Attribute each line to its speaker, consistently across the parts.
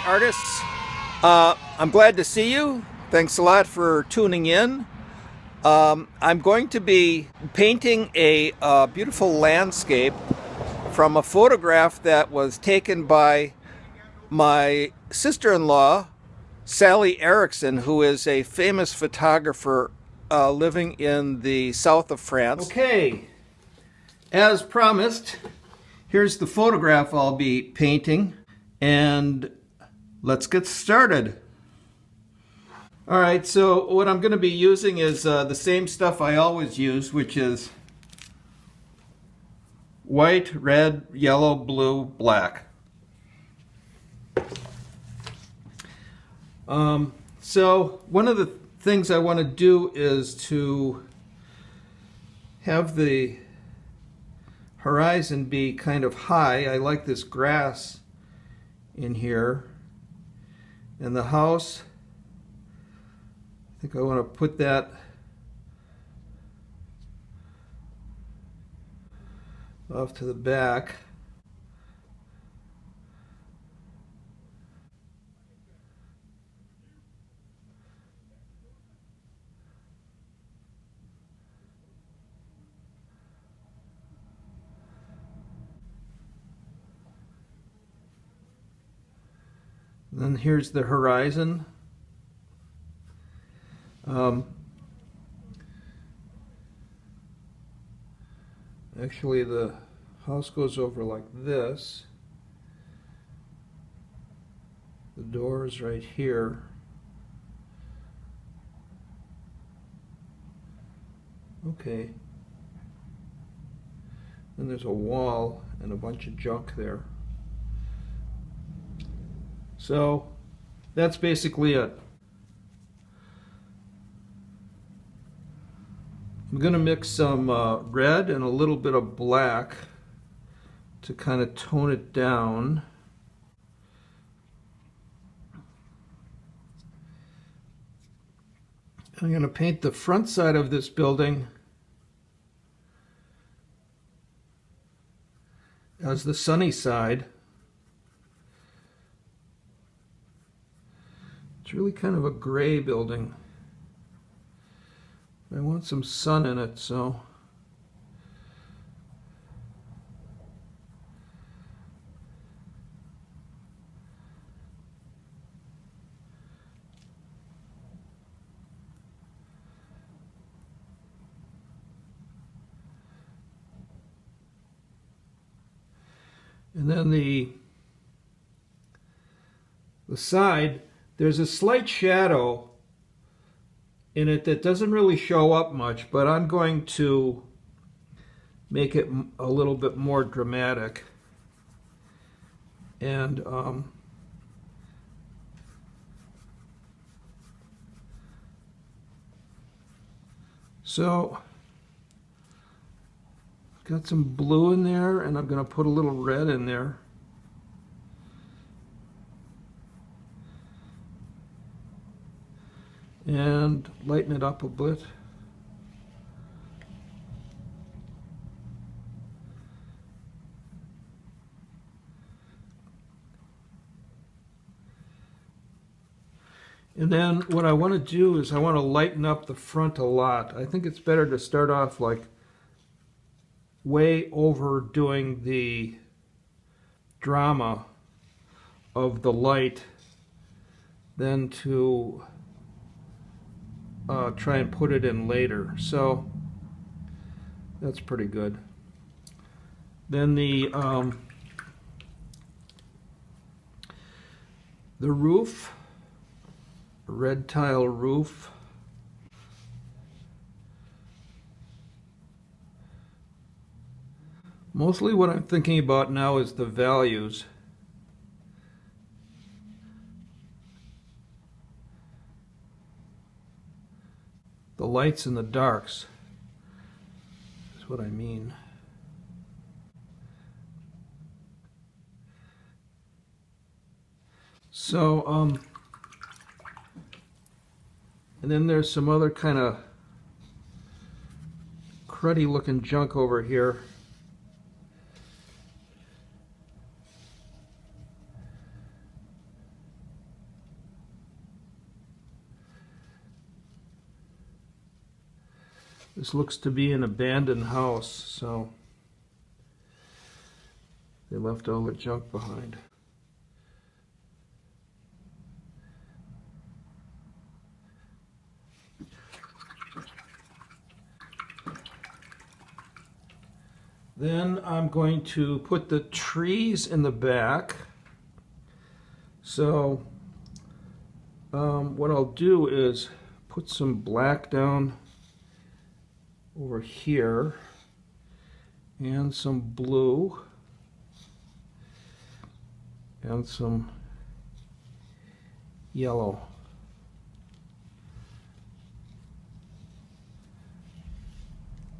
Speaker 1: artists. I'm glad to see you. Thanks a lot for tuning in. I'm going to be painting a beautiful landscape from a photograph that was taken by my sister-in-law, Sallie Erichson, who is a famous photographer living in the south of France. Okay, as promised, here's the photograph I'll be painting, and let's get started. All right, so what I'm going to be using is the same stuff I always use, which is white, red, yellow, blue, black. So one of the things I want to do is to have the horizon be kind of high. I like this grass in here. And the house, I think I want to put that off to the back. Then here's the horizon. Actually, the house goes over like this. The door is right here. Okay. Then there's a wall and a bunch of junk there. So that's basically it. I'm going to mix some red and a little bit of black to kind of tone it down. I'm going to paint the front side of this building as the sunny side. It's really kind of a gray building. I want some sun in it, so and then the side, there's a slight shadow in it that doesn't really show up much, but I'm going to make it a little bit more dramatic. And so got some blue in there, and I'm going to put a little red in there. And lighten it up a bit. And then what I want to do is I want to lighten up the front a lot. I think it's better to start off like way overdoing the drama of the light than to try and put it in later. So that's pretty good. Then the roof, red tile roof. Mostly what I'm thinking about now is the values. The lights and the darks is what I mean. So, and then there's some other kind of cruddy looking junk over here. This looks to be an abandoned house, so they left all the junk behind. Then I'm going to put the trees in the back. So what I'll do is put some black down over here and some blue and some yellow.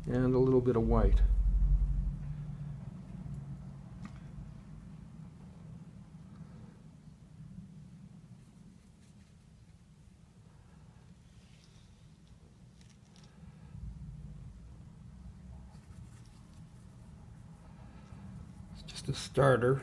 Speaker 1: And a little bit of white. Just a starter.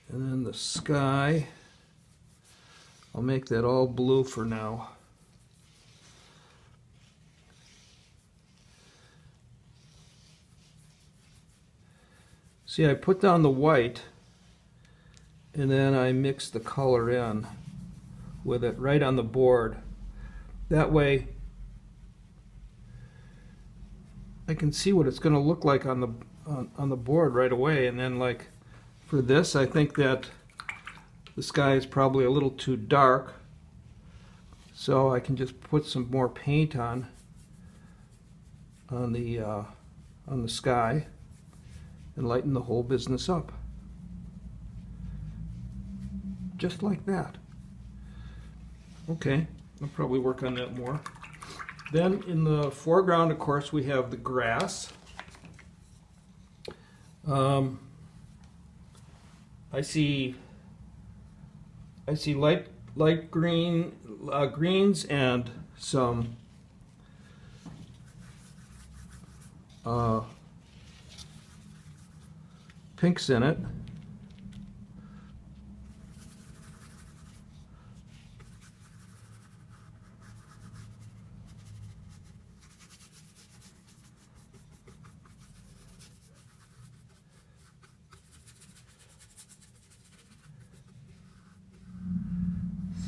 Speaker 1: And then the sky, I'll make that all blue for now. See, I put down the white and then I mix the color in with it right on the board. That way I can see what it's going to look like on the board right away. And then, like for this, I think that the sky is probably a little too dark, so I can just put some more paint on the sky and lighten the whole business up. Just like that. Okay, I'll probably work on that more. Then in the foreground, of course, we have the grass. I see light green greens and some pinks in it.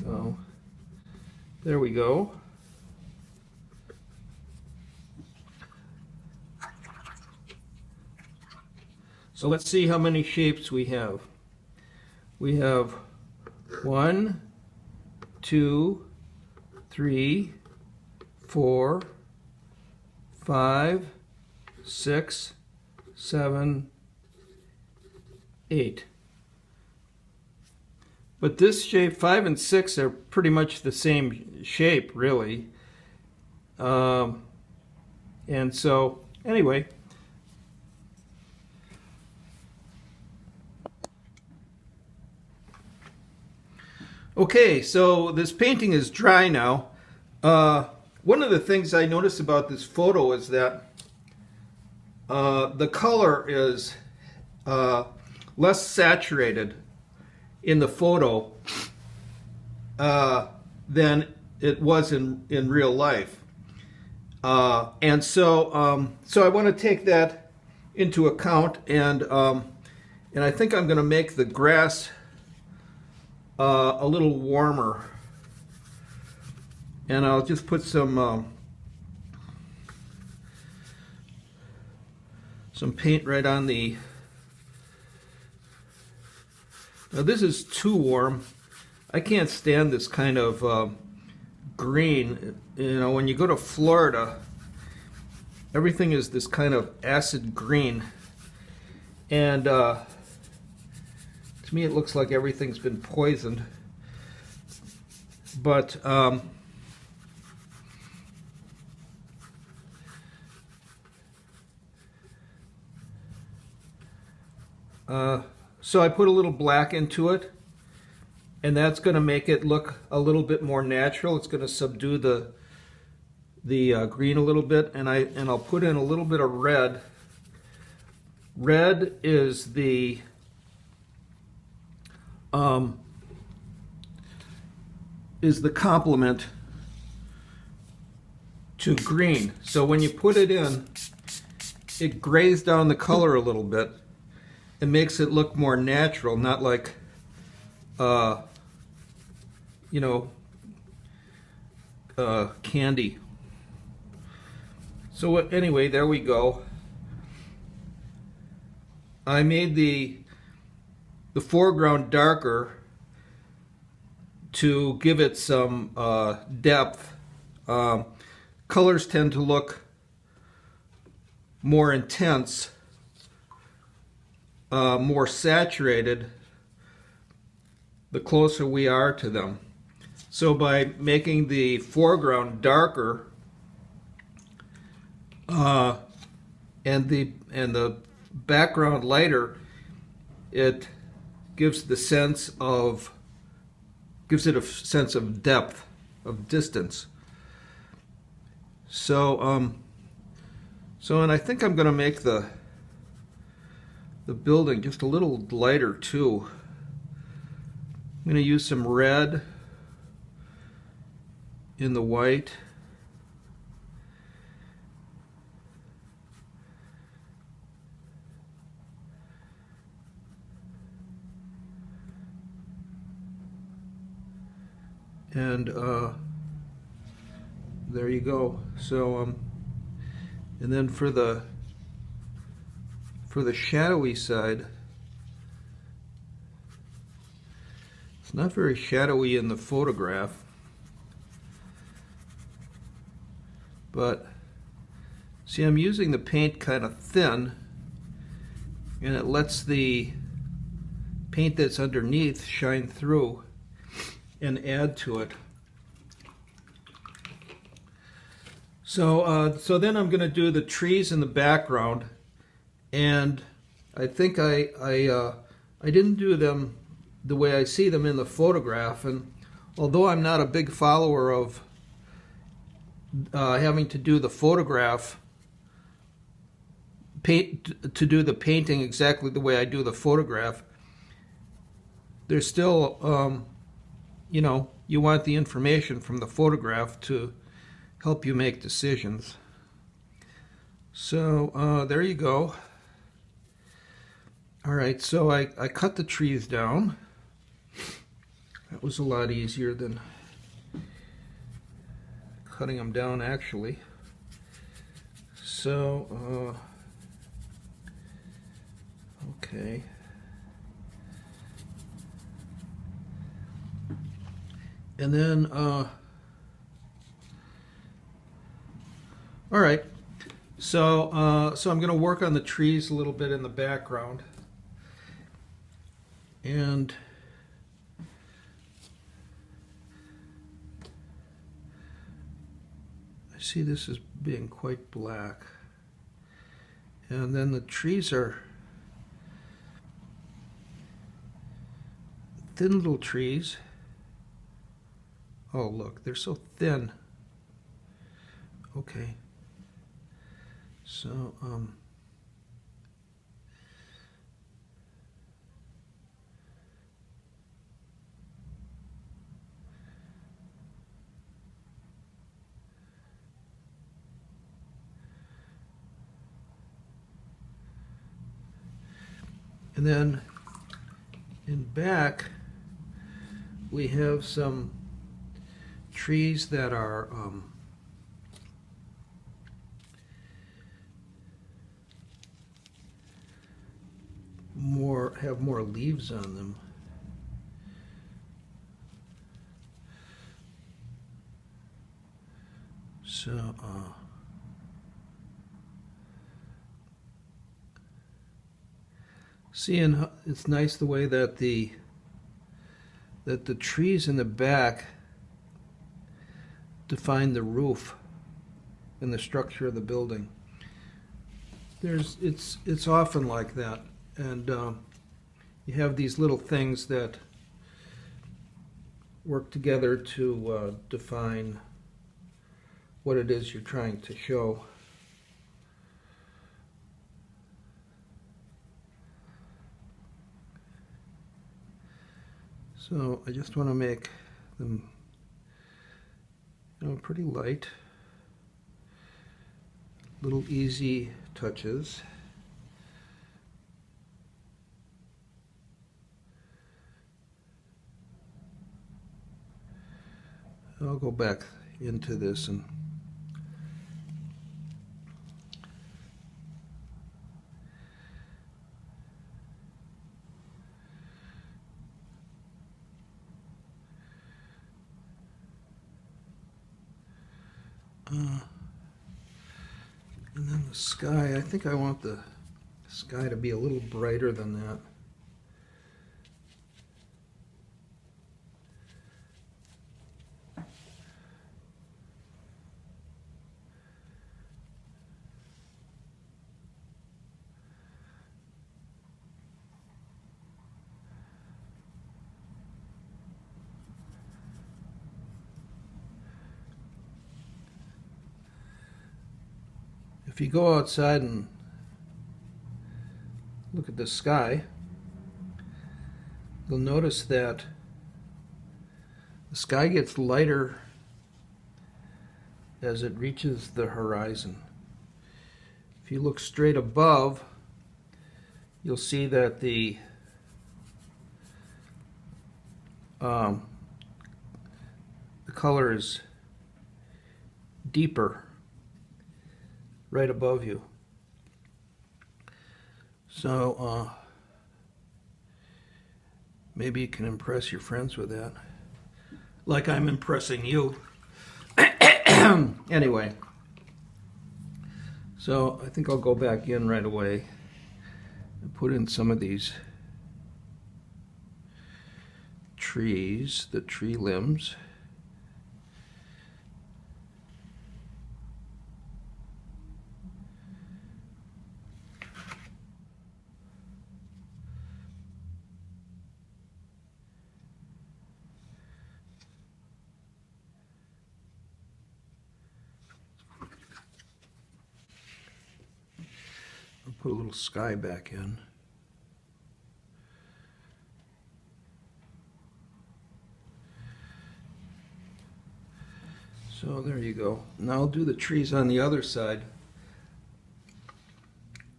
Speaker 1: So there we go. So let's see how many shapes we have. We have 1, 2, 3, 4, 5, 6, 7, 8. But this shape, 5 and 6, are pretty much the same shape, really. And so, anyway. Okay, so this painting is dry now. One of the things I noticed about this photo is that the color is less saturated in the photo than it was in real life, and so I want to take that into account, and I think I'm going to make the grass a little warmer, and I'll just put some paint right on the. Now this is too warm. I can't stand this kind of green. You know, when you go to Florida, everything is this kind of acid green. And to me it looks like everything's been poisoned. But so I put a little black into it, and that's going to make it look a little bit more natural. It's going to subdue the green a little bit, and I'll put in a little bit of red red is the complement to green. So when you put it in, it grays down the color a little bit. It makes it look more natural, not like, candy. So anyway, there we go. I made the foreground darker to give it some depth. Colors tend to look more intense, more saturated, the closer we are to them. So by making the foreground darker and the background lighter, it gives it a sense of depth, of distance. So and I think I'm going to make the building just a little lighter too. I'm going to use some red in the white. And there you go. So and then for the shadowy side, it's not very shadowy in the photograph, but see, I'm using the paint kind of thin, and it lets the paint that's underneath shine through and add to it. So then I'm going to do the trees in the background, and I think I didn't do them the way I see them in the photograph. And although I'm not a big follower of having to do the photograph to do the painting exactly the way I do the photograph, there's still you want the information from the photograph to help you make decisions. So there you go. All right, so I cut the trees down. That was a lot easier than cutting them down actually. So okay. And then all right, so I'm going to work on the trees a little bit in the background, and I see this as being quite black, and then the trees are thin little trees. Oh, look, they're so thin. Okay. So, and then in back, we have some trees that are have more leaves on them. So seeing it's nice the way that the trees in the back define the roof and the structure of the building. It's often like that, and you have these little things that work together to define what it is you're trying to show.
Speaker 2: So I just want to make them, pretty light, little easy touches. I'll go back into this and and then the sky, I think I want the sky to be a little brighter than that. If you go outside and look at the sky, you'll notice that the sky gets lighter as it reaches the horizon. If you look straight above, you'll see that the color is deeper right above you. So maybe you can impress your friends with that, like I'm impressing you. Anyway, so I think I'll go back in right away and put in some of these trees, the tree limbs. I'll put a little sky back in. So there you go. Now I'll do the trees on the other side.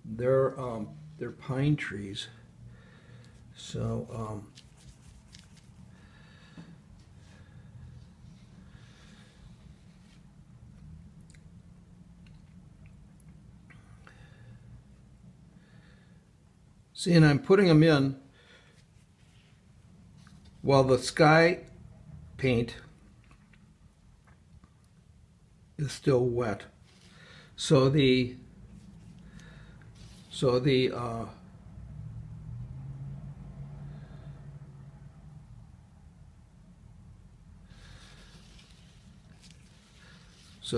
Speaker 2: They're pine trees. So see, and I'm putting them in while the sky paint is still wet. So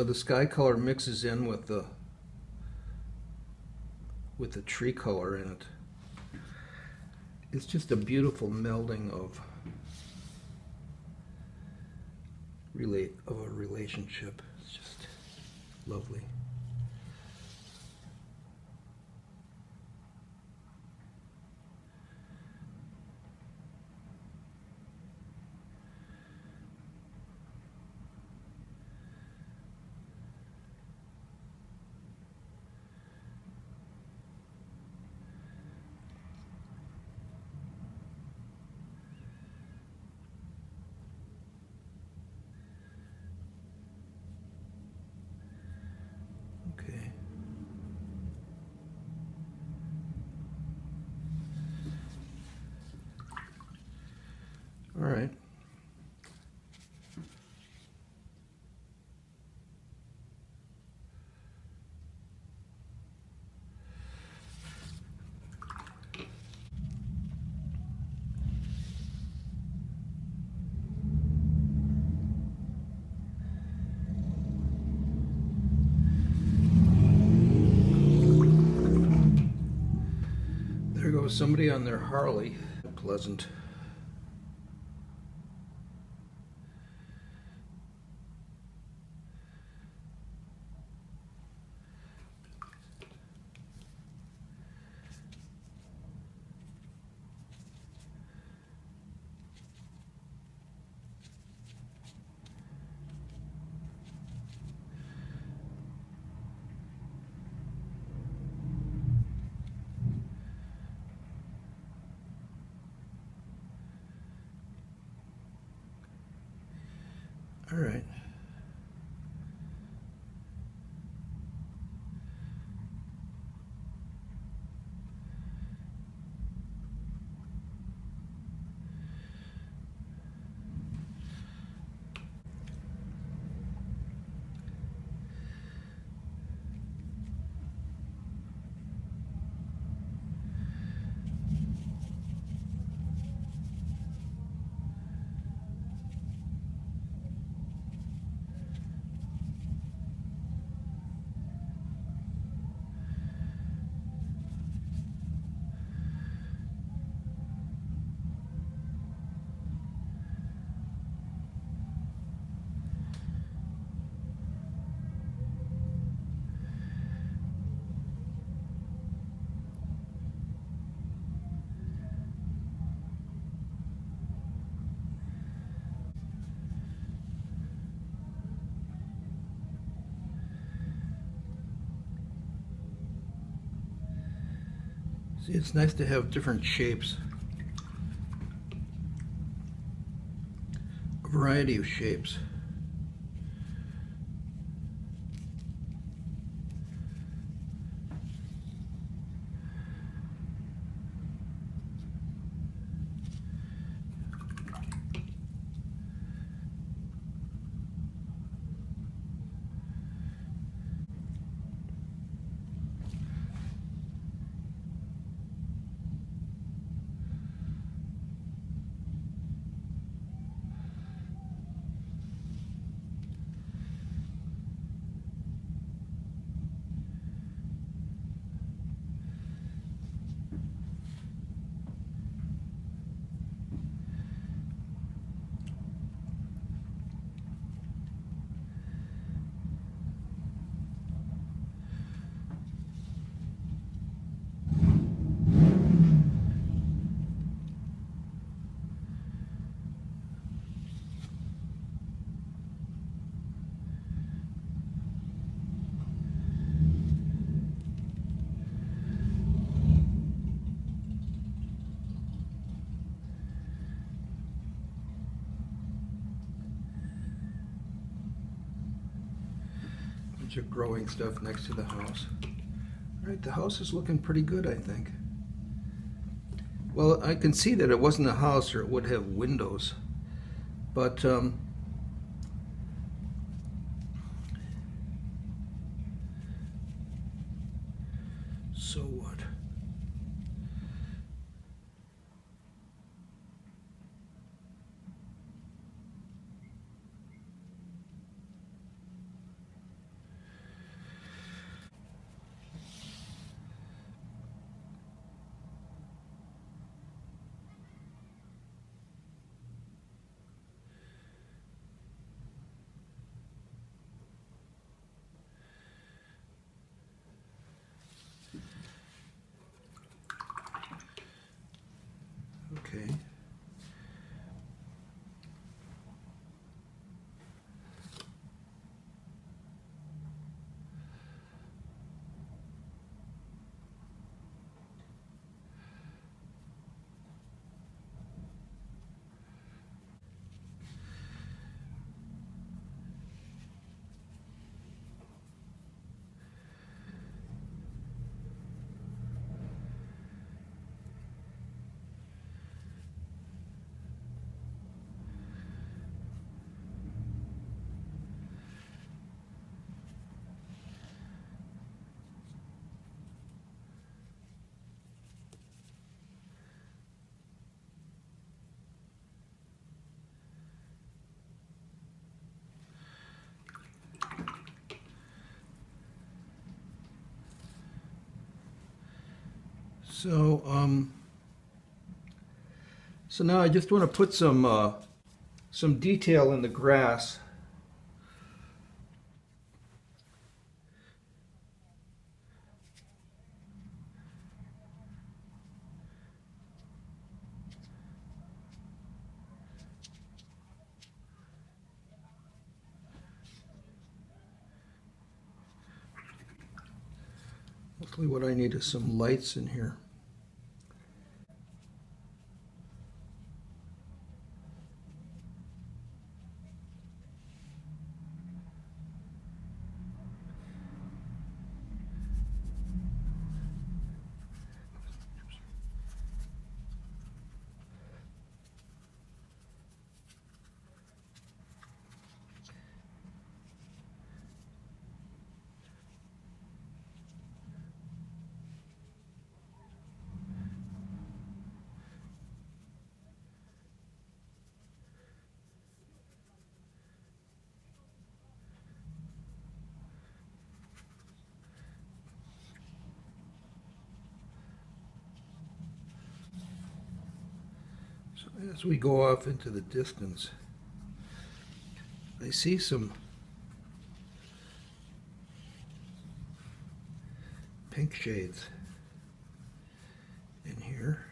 Speaker 2: the sky color mixes in with the tree color in it. It's just a beautiful melding of a relationship. It's just lovely. Okay. All right. There goes somebody on their Harley. Pleasant. All right. See, it's nice to have different shapes, a variety of shapes. Bunch of growing stuff next to the house. All right, the house is looking pretty good, I think. Well, I can see that it wasn't a house or it would have windows, but so what? Okay. So, so now I just want to put some detail in the grass. Mostly what I need is some lights in here. So as we go off into the distance, I see some pink shades in here.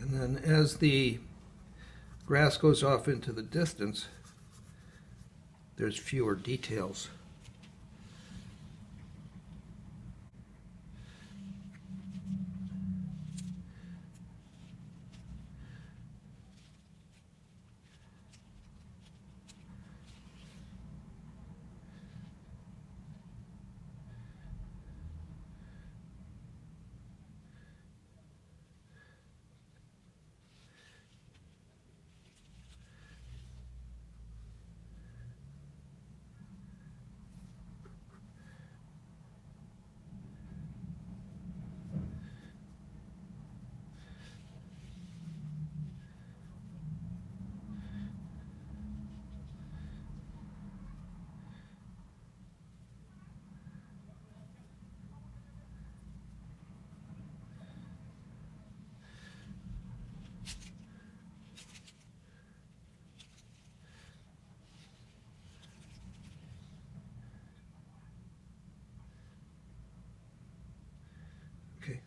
Speaker 2: And then as the grass goes off into the distance, there's fewer details. Okay.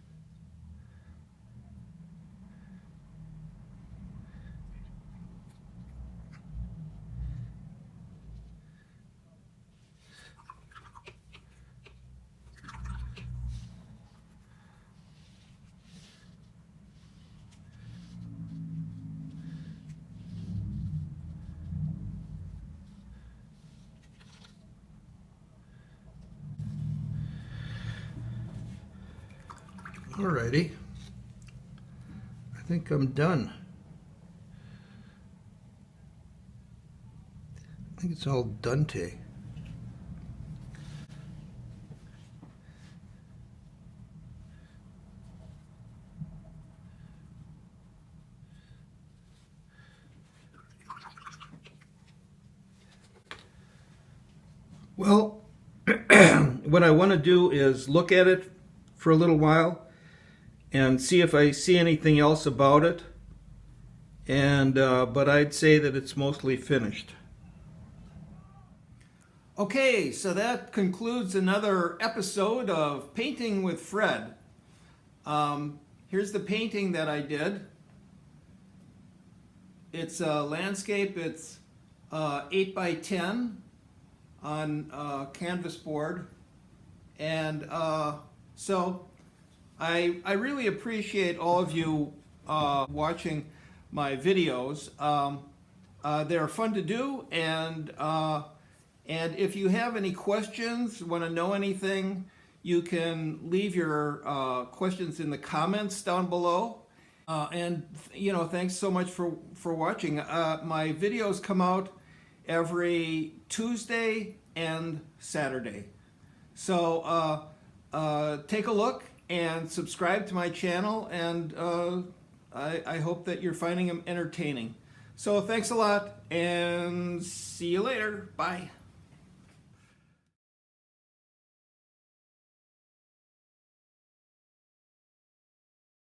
Speaker 2: Alrighty. I think I'm done. I think it's all Dante. Well, what I want to do is look at it for a little while and see if I see anything else about it. And but I'd say that it's mostly finished.
Speaker 1: Okay, so that concludes another episode of Painting with Fred. Here's the painting that I did. It's a landscape. It's 8 by 10 on canvas board. And so I really appreciate all of you watching my videos. They're fun to do, and if you have any questions, want to know anything, you can leave your questions in the comments down below. And thanks so much for watching. My videos come out every Tuesday and Saturday. So take a look and subscribe to my channel, and I hope that you're finding them entertaining. So thanks a lot, and see you later. Bye.